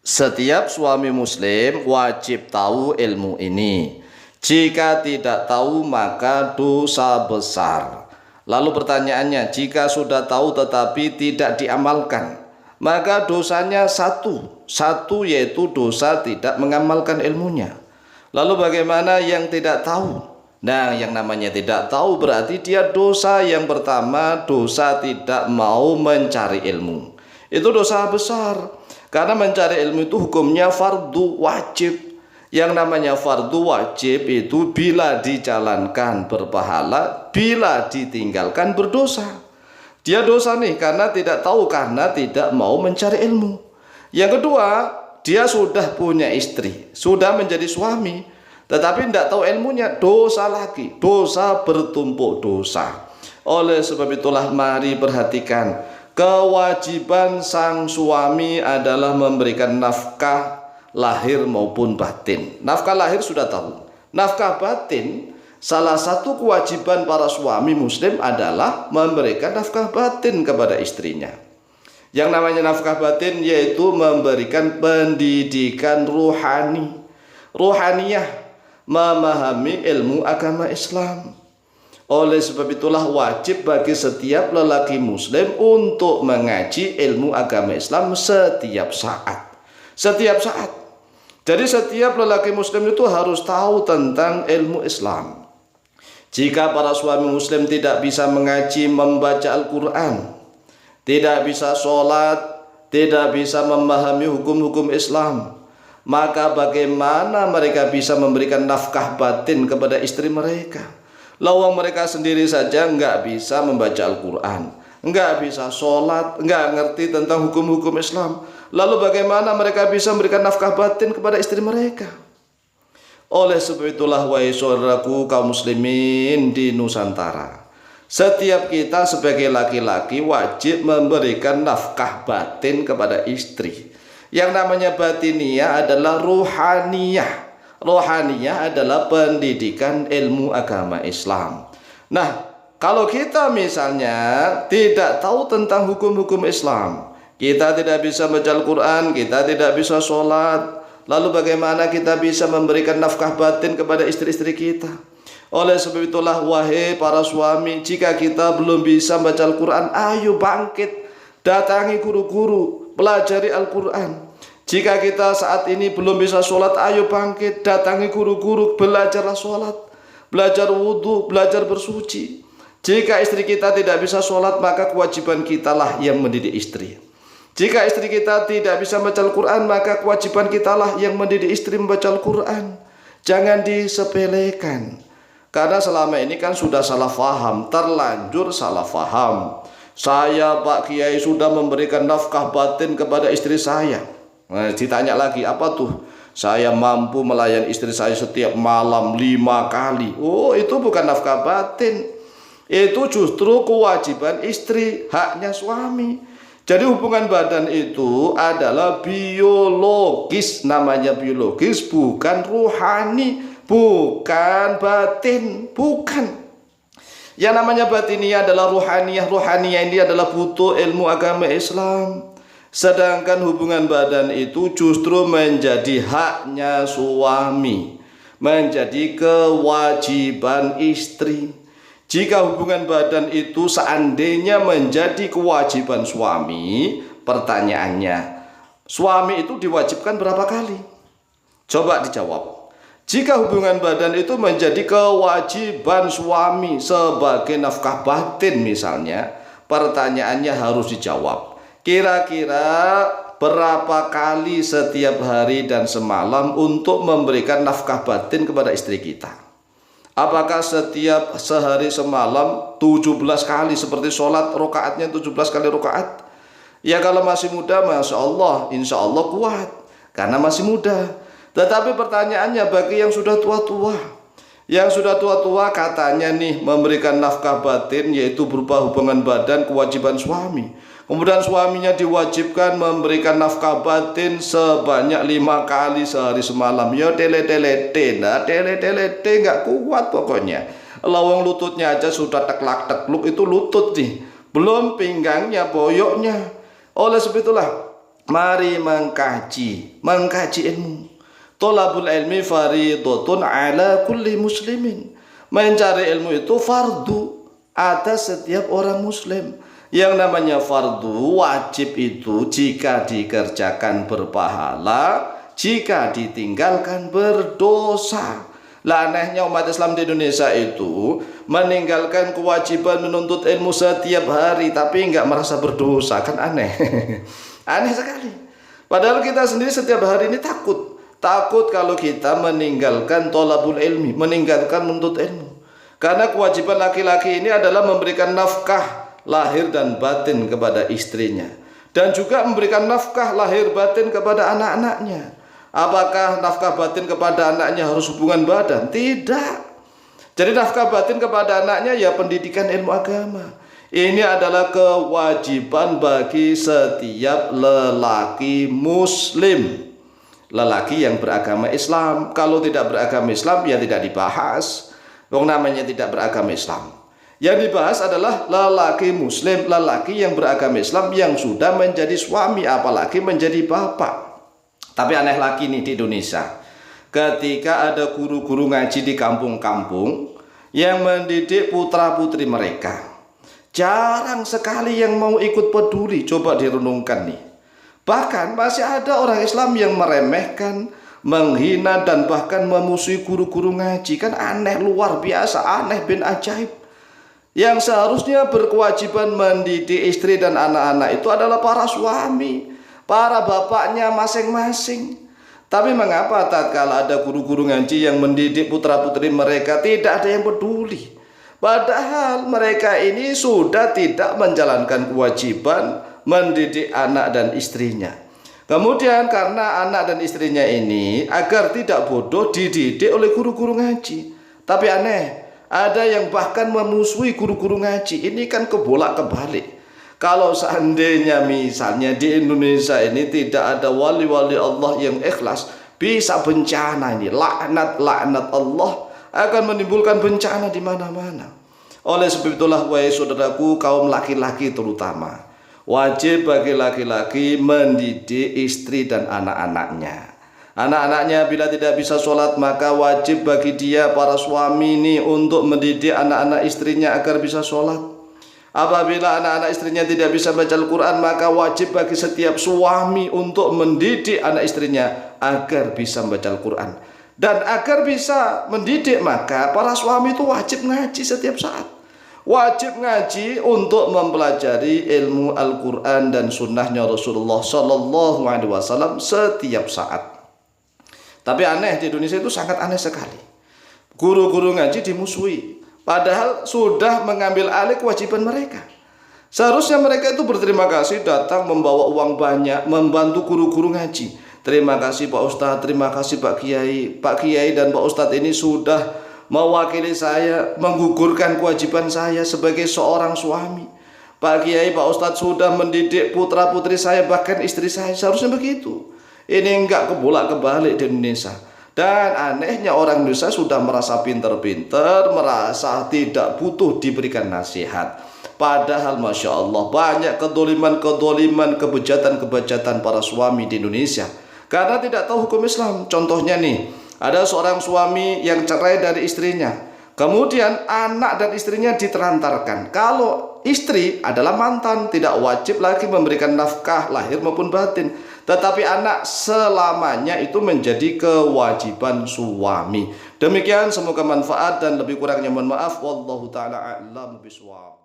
Setiap suami muslim wajib tahu ilmu ini. Jika tidak tahu maka dosa besar. Lalu pertanyaannya, jika sudah tahu tetapi tidak diamalkan, maka dosanya satu yaitu dosa tidak mengamalkan ilmunya. Lalu bagaimana yang tidak tahu? Nah, yang namanya tidak tahu berarti dia dosa yang pertama, dosa tidak mau mencari ilmu. Itu dosa besar. Karena mencari ilmu itu hukumnya fardu wajib. Yang namanya fardu wajib itu bila dijalankan berpahala, bila ditinggalkan berdosa. Dia dosa nih karena tidak tahu, karena tidak mau mencari ilmu. Yang kedua, dia sudah punya istri, sudah menjadi suami, tetapi tidak tahu ilmunya, dosa lagi, dosa bertumpuk dosa. Oleh sebab itulah mari perhatikan, kewajiban sang suami adalah memberikan nafkah lahir maupun batin. Nafkah lahir sudah tahu. Nafkah batin, salah satu kewajiban para suami muslim adalah memberikan nafkah batin kepada istrinya. Yang namanya nafkah batin yaitu memberikan pendidikan ruhani, ruhaniyah, memahami ilmu agama Islam. Oleh sebab itulah wajib bagi setiap lelaki muslim untuk mengaji ilmu agama Islam setiap saat. Setiap saat. Jadi setiap lelaki muslim itu harus tahu tentang ilmu Islam. Jika para suami muslim tidak bisa mengaji, membaca Al-Quran, tidak bisa sholat, tidak bisa memahami hukum-hukum Islam, maka bagaimana mereka bisa memberikan nafkah batin kepada istri mereka? Lawang mereka sendiri saja nggak bisa membaca Al-Quran, nggak bisa sholat, nggak ngerti tentang hukum-hukum Islam. Lalu bagaimana mereka bisa memberikan nafkah batin kepada istri mereka? Oleh sebab itulah wahai saudaraku kaum muslimin di Nusantara, setiap kita sebagai laki-laki wajib memberikan nafkah batin kepada istri. Yang namanya batiniyah adalah ruhaniyah. Rohaniyah adalah pendidikan ilmu agama Islam. Nah, kalau kita misalnya tidak tahu tentang hukum-hukum Islam, kita tidak bisa baca Al-Quran, kita tidak bisa sholat, lalu bagaimana kita bisa memberikan nafkah batin kepada istri-istri kita? Oleh sebab itulah wahai para suami, jika kita belum bisa baca Al-Quran, ayo bangkit, datangi guru-guru, pelajari Al-Quran. Jika kita saat ini belum bisa sholat, ayo bangkit, datangi guru-guru, belajarlah sholat, belajar wudhu, belajar bersuci. Jika istri kita tidak bisa sholat, maka kewajiban kitalah yang mendidik istri. Jika istri kita tidak bisa membaca Al-Quran, maka kewajiban kitalah yang mendidik istri membaca Al-Quran. Jangan disepelekan. Karena selama ini kan sudah salah faham, terlanjur salah faham. Saya Pak Kiai sudah memberikan nafkah batin kepada istri saya. Nah, ditanya lagi, apa tuh? Saya mampu melayani istri saya setiap malam 5 kali. Oh, itu bukan nafkah batin. Itu justru kewajiban istri, haknya suami. Jadi hubungan badan itu adalah biologis, namanya biologis, bukan ruhani, bukan batin, bukan. Yang namanya batiniyah adalah ruhaniyah. Ruhaniyah ini adalah butuh ilmu agama Islam. Sedangkan hubungan badan itu justru menjadi haknya suami, menjadi kewajiban istri. Jika hubungan badan itu seandainya menjadi kewajiban suami, pertanyaannya, suami itu diwajibkan berapa kali? Coba dijawab. Jika hubungan badan itu menjadi kewajiban suami sebagai nafkah batin misalnya, pertanyaannya harus dijawab. Kira-kira berapa kali setiap hari dan semalam untuk memberikan nafkah batin kepada istri kita? Apakah setiap sehari semalam 17 kali seperti sholat rokaatnya 17 kali rokaat? Ya kalau masih muda, Masya Allah, insya Allah kuat karena masih muda. Tetapi pertanyaannya bagi yang sudah tua-tua, yang sudah tua-tua katanya nih memberikan nafkah batin yaitu berupa hubungan badan kewajiban suami. Kemudian suaminya diwajibkan memberikan nafkah batin sebanyak 5 kali sehari semalam. Ya tele-telete, nah tele-telete nggak kuat pokoknya. Lawang lututnya aja sudah teklak-tekluk, itu lutut nih, belum pinggangnya, boyoknya. Oleh sebab itulah mari mengkaji ilmu. Thalabul ilmi fardhatun ala kulli muslimin. Mencari ilmu itu fardu atas setiap orang muslim. Yang namanya fardu wajib itu jika dikerjakan berpahala, jika ditinggalkan berdosa. Lah anehnya umat Islam di Indonesia itu meninggalkan kewajiban menuntut ilmu setiap hari tapi nggak merasa berdosa, kan aneh. Aneh sekali. Padahal kita sendiri setiap hari ini takut kalau kita meninggalkan thalabul ilmi, meninggalkan menuntut ilmu. Karena kewajiban laki-laki ini adalah memberikan nafkah lahir dan batin kepada istrinya, dan juga memberikan nafkah lahir batin kepada anak-anaknya. Apakah nafkah batin kepada anaknya harus hubungan badan? Tidak. Jadi nafkah batin kepada anaknya ya pendidikan ilmu agama. Ini adalah kewajiban bagi setiap lelaki muslim, lelaki yang beragama Islam. Kalau tidak beragama Islam ya tidak dibahas. Wong namanya tidak beragama Islam. Yang dibahas adalah lelaki muslim, lelaki yang beragama Islam yang sudah menjadi suami, apalagi menjadi bapak. Tapi aneh lagi nih di Indonesia, ketika ada guru-guru ngaji di kampung-kampung yang mendidik putra-putri mereka, jarang sekali yang mau ikut peduli. Coba direnungkan nih. Bahkan masih ada orang Islam yang meremehkan, menghina, dan bahkan memusuhi guru-guru ngaji. Kan aneh, luar biasa, aneh bin ajaib. Yang seharusnya berkewajiban mendidik istri dan anak-anak itu adalah para suami, para bapaknya masing-masing. Tapi mengapa tatkala ada guru-guru ngaji yang mendidik putra-putri mereka tidak ada yang peduli? Padahal mereka ini sudah tidak menjalankan kewajiban mendidik anak dan istrinya. Kemudian karena anak dan istrinya ini agar tidak bodoh dididik oleh guru-guru ngaji. Tapi aneh, ada yang bahkan memusuhi guru-guru ngaji. Ini kan kebolak-kebalik. Kalau seandainya misalnya di Indonesia ini tidak ada wali-wali Allah yang ikhlas, bisa bencana ini, laknat Allah akan menimbulkan bencana di mana-mana. Oleh sebab itulah wahai saudaraku kaum laki-laki terutama, wajib bagi laki-laki mendidik istri dan anak-anaknya. Anak-anaknya bila tidak bisa sholat, maka wajib bagi dia para suami ini untuk mendidik anak-anak istrinya agar bisa sholat. Apabila anak-anak istrinya tidak bisa baca Al-Quran, maka wajib bagi setiap suami untuk mendidik anak istrinya agar bisa membaca Al-Quran. Dan agar bisa mendidik, maka para suami itu wajib ngaji setiap saat. Wajib ngaji untuk mempelajari ilmu Al-Quran dan sunnahnya Rasulullah Sallallahu Alaihi Wasallam setiap saat. Tapi aneh, di Indonesia itu sangat aneh sekali. Guru-guru ngaji dimusuhi, padahal sudah mengambil alih kewajiban mereka. Seharusnya mereka itu berterima kasih datang membawa uang banyak membantu guru-guru ngaji. Terima kasih Pak Ustadz, terima kasih Pak Kiai. Pak Kiai dan Pak Ustadz ini sudah mewakili saya, menggugurkan kewajiban saya sebagai seorang suami. Pak Kiai, Pak Ustadz sudah mendidik putra-putri saya, bahkan istri saya. Seharusnya begitu. Ini enggak kebolak-kebalik di Indonesia. Dan anehnya orang Indonesia sudah merasa pinter-pinter, merasa tidak butuh diberikan nasihat. Padahal Masya Allah banyak kedoliman-kedoliman, kebejatan-kebejatan para suami di Indonesia karena tidak tahu hukum Islam. Contohnya nih, ada seorang suami yang cerai dari istrinya, kemudian anak dan istrinya ditelantarkan. Kalau istri adalah mantan, tidak wajib lagi memberikan nafkah lahir maupun batin, tetapi anak selamanya itu menjadi kewajiban suami. Demikian, semoga manfaat dan lebih kurangnya mohon maaf. Wallahu ta'ala a'lam bishawab.